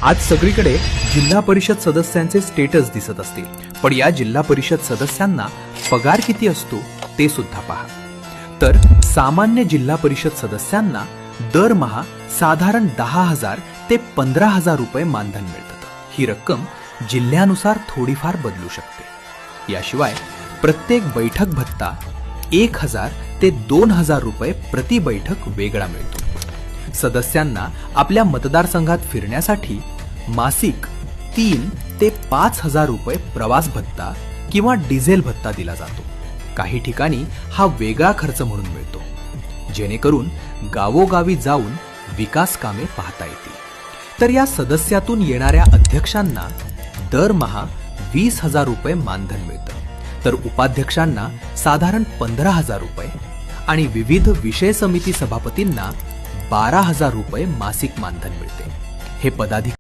आज सगळीकडे जिल्हा परिषद सदस्यांचे स्टेटस दिसत असतील, पण या जिल्हा परिषद सदस्यांना पगार किती असतो ते सुद्धा पहा. तर सामान्य जिल्हा परिषद सदस्यांना दरमहा साधारण 10,000 ते 15,000 रुपये मानधन मिळतं. ही रक्कम जिल्ह्यानुसार थोडीफार बदलू शकते. याशिवाय प्रत्येक बैठक भत्ता 1,000 ते 2,000 रुपये प्रति बैठक वेगळा मिळतो. सदस्यांना आपल्या मतदारसंघात फिरण्यासाठी मासिक 3 ते 5,000 रुपये प्रवास भत्ता किंवा डिझेल भत्ता दिला जातो. काही ठिकाणी हा वेगळा खर्च म्हणून मिळतो, जेणेकरून गावोगावी जाऊन विकास कामे पाहता येतील. तर या सदस्यातून येणाऱ्या अध्यक्षांना दरमहा 20,000 रुपये मानधन मिळतं, तर उपाध्यक्षांना साधारण 15,000 रुपये आणि विविध विषय समिती सभापतींना 12,000 रुपये मासिक मानधन मिळते. हे पदाधिकारी